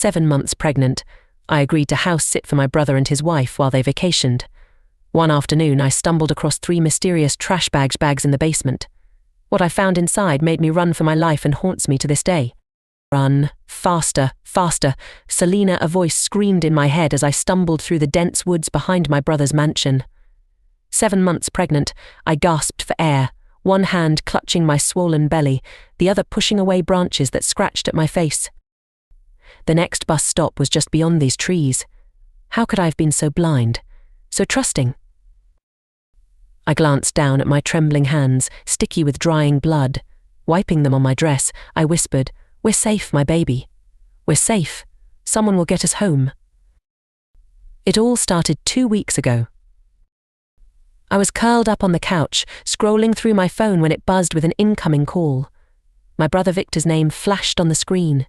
7 months pregnant, I agreed to house sit for my brother and his wife while they vacationed. One afternoon, I stumbled across 3 mysterious trash bags in the basement. What I found inside made me run for my life and haunts me to this day. Run, faster, faster, Selena, a voice screamed in my head as I stumbled through the dense woods behind my brother's mansion. 7 months pregnant, I gasped for air, one hand clutching my swollen belly, the other pushing away branches that scratched at my face. The next bus stop was just beyond these trees. How could I have been so blind, so trusting? I glanced down at my trembling hands, sticky with drying blood. Wiping them on my dress, I whispered, "We're safe, my baby. We're safe. Someone will get us home." It all started 2 weeks ago. I was curled up on the couch, scrolling through my phone when it buzzed with an incoming call. My brother Victor's name flashed on the screen.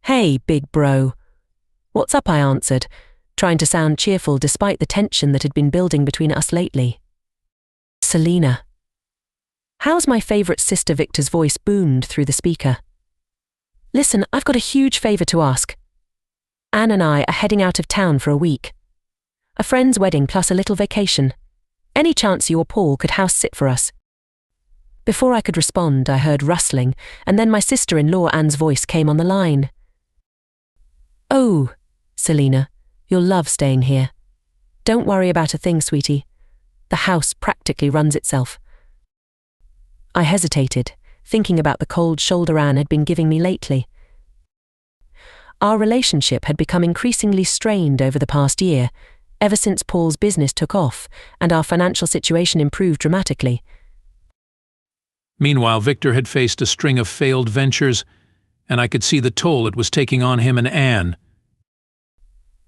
"Hey, big bro." "What's up?" I answered, trying to sound cheerful despite the tension that had been building between us lately. "Selena." "How's my favourite sister?" Victor's voice boomed through the speaker. "Listen, I've got a huge favour to ask. Anne and I are heading out of town for a week. A friend's wedding plus a little vacation. Any chance you or Paul could house sit for us?" Before I could respond, I heard rustling, and then my sister-in-law Anne's voice came on the line. "Oh, Selena, you'll love staying here. Don't worry about a thing, sweetie. The house practically runs itself." I hesitated, thinking about the cold shoulder Anne had been giving me lately. Our relationship had become increasingly strained over the past year, ever since Paul's business took off and our financial situation improved dramatically. Meanwhile, Victor had faced a string of failed ventures, and I could see the toll it was taking on him and Anne.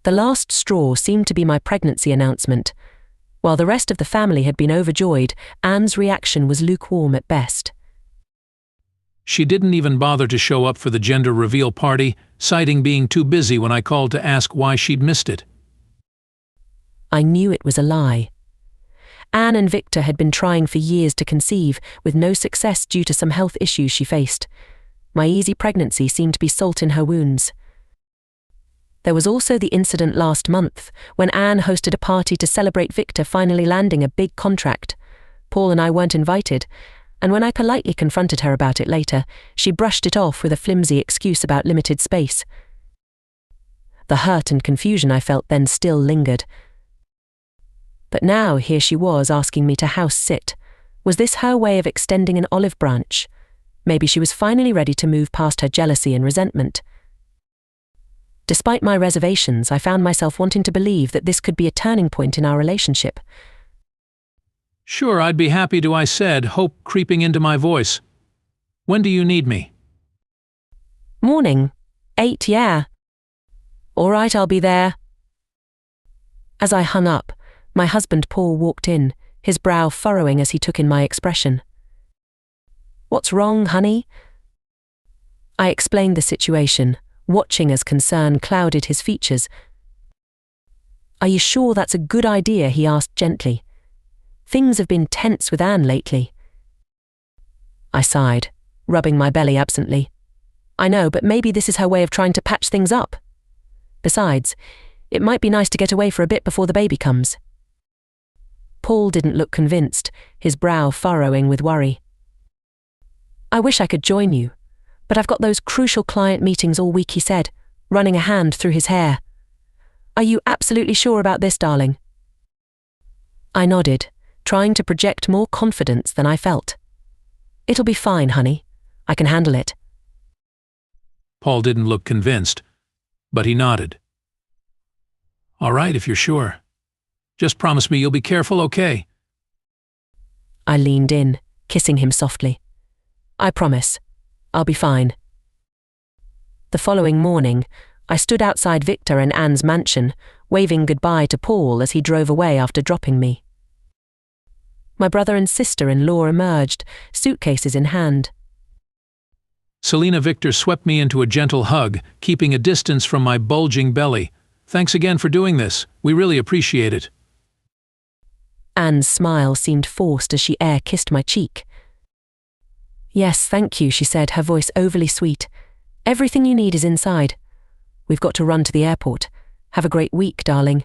The last straw seemed to be my pregnancy announcement. While the rest of the family had been overjoyed, Anne's reaction was lukewarm at best. She didn't even bother to show up for the gender reveal party, citing being too busy when I called to ask why she'd missed it. I knew it was a lie. Anne and Victor had been trying for years to conceive, with no success due to some health issues she faced. My easy pregnancy seemed to be salt in her wounds. There was also the incident last month, when Anne hosted a party to celebrate Victor finally landing a big contract. Paul and I weren't invited, and when I politely confronted her about it later, she brushed it off with a flimsy excuse about limited space. The hurt and confusion I felt then still lingered. But now here she was asking me to house sit. Was this her way of extending an olive branch? Maybe she was finally ready to move past her jealousy and resentment. Despite my reservations, I found myself wanting to believe that this could be a turning point in our relationship. "Sure, I'd be happy to," I said, hope creeping into my voice. "When do you need me?" "Morning. 8, yeah. All right, I'll be there." As I hung up, my husband Paul walked in, his brow furrowing as he took in my expression. "What's wrong, honey?" I explained the situation, watching as concern clouded his features. "Are you sure that's a good idea?" he asked gently. "Things have been tense with Anne lately." I sighed, rubbing my belly absently. "I know, but maybe this is her way of trying to patch things up. Besides, it might be nice to get away for a bit before the baby comes." Paul didn't look convinced, his brow furrowing with worry. "I wish I could join you, but I've got those crucial client meetings all week," he said, running a hand through his hair. "Are you absolutely sure about this, darling?" I nodded, trying to project more confidence than I felt. "It'll be fine, honey. I can handle it." Paul didn't look convinced, but he nodded. "All right, if you're sure. Just promise me you'll be careful, okay?" I leaned in, kissing him softly. "I promise. I'll be fine." The following morning, I stood outside Victor and Anne's mansion, waving goodbye to Paul as he drove away after dropping me. My brother and sister-in-law emerged, suitcases in hand. Selena Victor swept me into a gentle hug, keeping a distance from my bulging belly. "Thanks again for doing this. We really appreciate it." Anne's smile seemed forced as she air-kissed my cheek. "Yes, thank you," she said, her voice overly sweet. "Everything you need is inside. We've got to run to the airport. Have a great week, darling."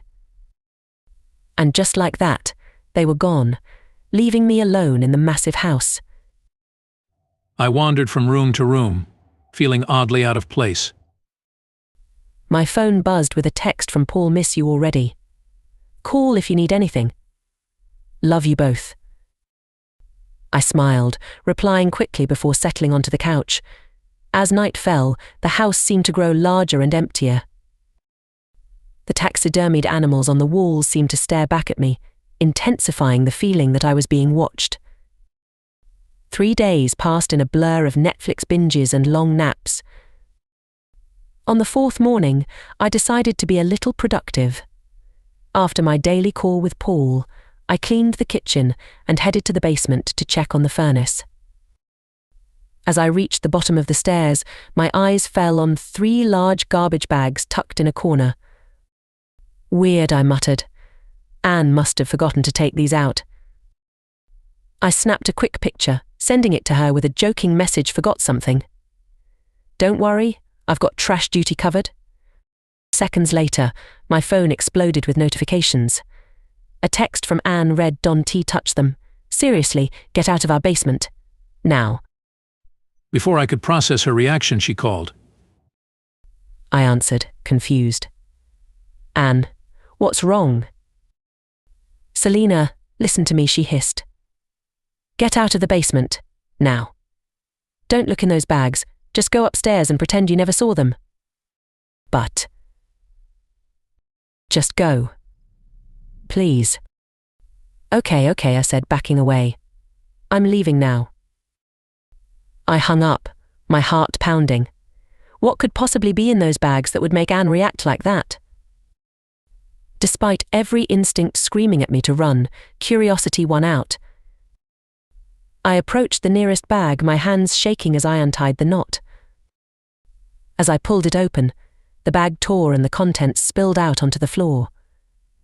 And just like that, they were gone, leaving me alone in the massive house. I wandered from room to room, feeling oddly out of place. My phone buzzed with a text from Paul. "Miss you already. Call if you need anything. Love you both." I smiled, replying quickly before settling onto the couch. As night fell, the house seemed to grow larger and emptier. The taxidermied animals on the walls seemed to stare back at me, intensifying the feeling that I was being watched. 3 days passed in a blur of Netflix binges and long naps. On the 4th morning, I decided to be a little productive. After my daily call with Paul, I cleaned the kitchen and headed to the basement to check on the furnace. As I reached the bottom of the stairs, my eyes fell on 3 large garbage bags tucked in a corner. "Weird," I muttered. "Anne must have forgotten to take these out." I snapped a quick picture, sending it to her with a joking message, "Forgot something." "Don't worry, I've got trash duty covered." Seconds later, my phone exploded with notifications. A text from Anne read, "Don't touch them. Seriously, get out of our basement. Now." Before I could process her reaction, she called. I answered, confused. "Anne, what's wrong?" "Selena, listen to me," she hissed. "Get out of the basement. Now. Don't look in those bags. Just go upstairs and pretend you never saw them." "But..." "Just go. Please." Okay, I said, backing away. "I'm leaving now." I hung up, my heart pounding. What could possibly be in those bags that would make Anne react like that? Despite every instinct screaming at me to run, curiosity won out. I approached the nearest bag, my hands shaking as I untied the knot. As I pulled it open, the bag tore and the contents spilled out onto the floor.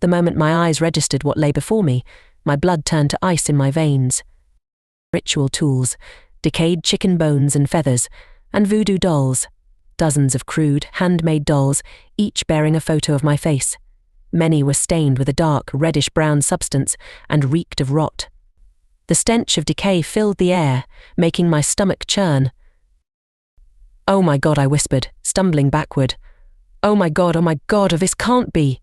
The moment my eyes registered what lay before me, my blood turned to ice in my veins. Ritual tools, decayed chicken bones and feathers, and voodoo dolls. Dozens of crude, handmade dolls, each bearing a photo of my face. Many were stained with a dark, reddish-brown substance and reeked of rot. The stench of decay filled the air, making my stomach churn. "Oh my God," I whispered, stumbling backward. Oh my God, this can't be."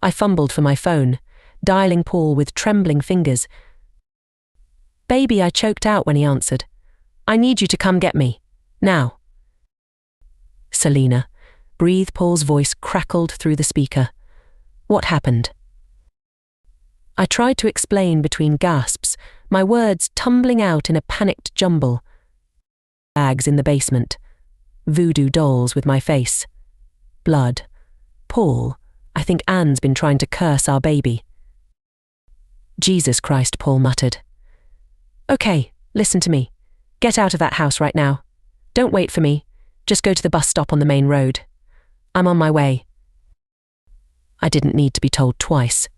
I fumbled for my phone, dialing Paul with trembling fingers. "Baby," I choked out when he answered. "I need you to come get me. Now." "Selena," breathed Paul's voice crackled through the speaker. "What happened?" I tried to explain between gasps, my words tumbling out in a panicked jumble. Bags in the basement. Voodoo dolls with my face. Blood. Paul, I think Anne's been trying to curse our baby. "Jesus Christ," Paul muttered. "Okay, listen to me. Get out of that house right now. Don't wait for me. Just go to the bus stop on the main road. I'm on my way." I didn't need to be told twice.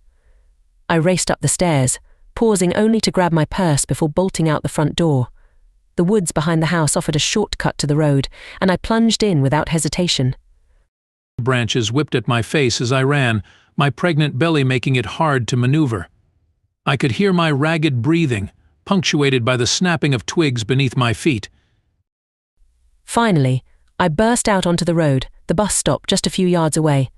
I raced up the stairs, pausing only to grab my purse before bolting out the front door. The woods behind the house offered a shortcut to the road, and I plunged in without hesitation. Branches whipped at my face as I ran, my pregnant belly making it hard to maneuver. I could hear my ragged breathing, punctuated by the snapping of twigs beneath my feet. Finally, I burst out onto the road, the bus stop just a few yards away.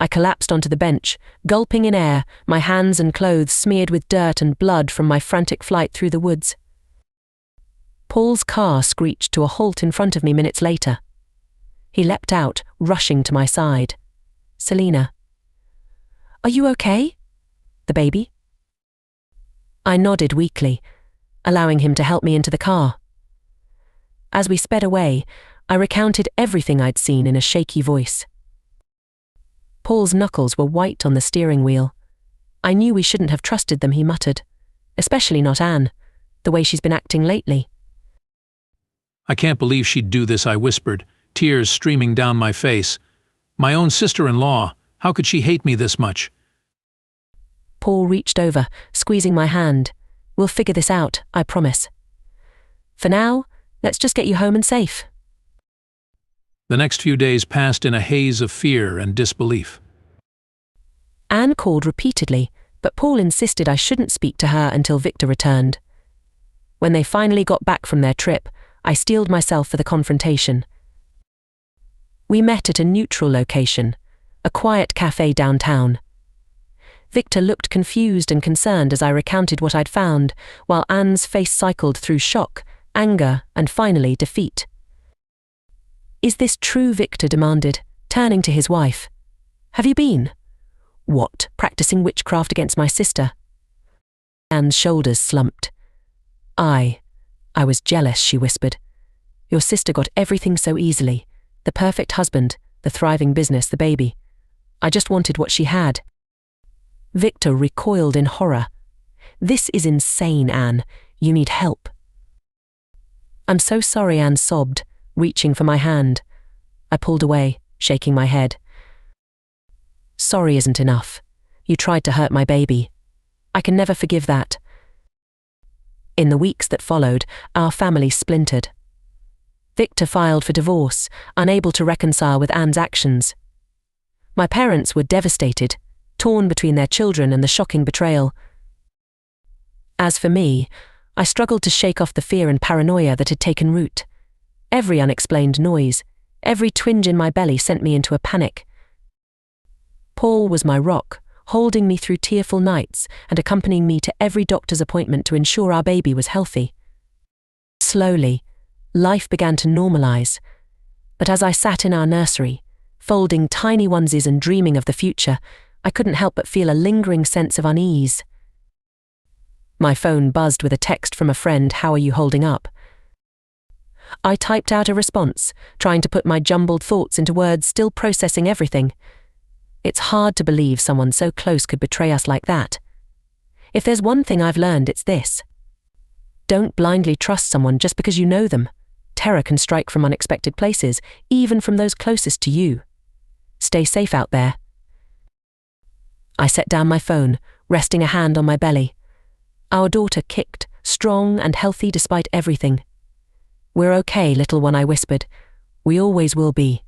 I collapsed onto the bench, gulping in air, my hands and clothes smeared with dirt and blood from my frantic flight through the woods. Paul's car screeched to a halt in front of me minutes later. He leapt out, rushing to my side. "Selena." "Are you okay? The baby?" I nodded weakly, allowing him to help me into the car. As we sped away, I recounted everything I'd seen in a shaky voice. Paul's knuckles were white on the steering wheel. "I knew we shouldn't have trusted them," he muttered. "Especially not Anne, the way she's been acting lately." "I can't believe she'd do this," I whispered, tears streaming down my face. "My own sister-in-law, how could she hate me this much?" Paul reached over, squeezing my hand. "We'll figure this out, I promise. For now, let's just get you home and safe." The next few days passed in a haze of fear and disbelief. Anne called repeatedly, but Paul insisted I shouldn't speak to her until Victor returned. When they finally got back from their trip, I steeled myself for the confrontation. We met at a neutral location, a quiet cafe downtown. Victor looked confused and concerned as I recounted what I'd found, while Anne's face cycled through shock, anger, and finally defeat. "Is this true?" Victor demanded, turning to his wife. "Have you been?" "What, practicing witchcraft against my sister?" Anne's shoulders slumped. I was jealous," she whispered. "Your sister got everything so easily. The perfect husband, the thriving business, the baby. I just wanted what she had." Victor recoiled in horror. "This is insane, Anne. You need help." "I'm so sorry," Anne sobbed, reaching for my hand. I pulled away, shaking my head. "Sorry isn't enough. You tried to hurt my baby. I can never forgive that." In the weeks that followed, our family splintered. Victor filed for divorce, unable to reconcile with Anne's actions. My parents were devastated, torn between their children and the shocking betrayal. As for me, I struggled to shake off the fear and paranoia that had taken root. Every unexplained noise, every twinge in my belly sent me into a panic. Paul was my rock, holding me through tearful nights and accompanying me to every doctor's appointment to ensure our baby was healthy. Slowly, life began to normalize, but as I sat in our nursery, folding tiny onesies and dreaming of the future, I couldn't help but feel a lingering sense of unease. My phone buzzed with a text from a friend. "How are you holding up?" I typed out a response, trying to put my jumbled thoughts into words, still processing everything. It's hard to believe someone so close could betray us like that. If there's one thing I've learned, it's this. Don't blindly trust someone just because you know them. Terror can strike from unexpected places, even from those closest to you. Stay safe out there. I set down my phone, resting a hand on my belly. Our daughter kicked, strong and healthy despite everything. "We're okay, little one," I whispered. "We always will be."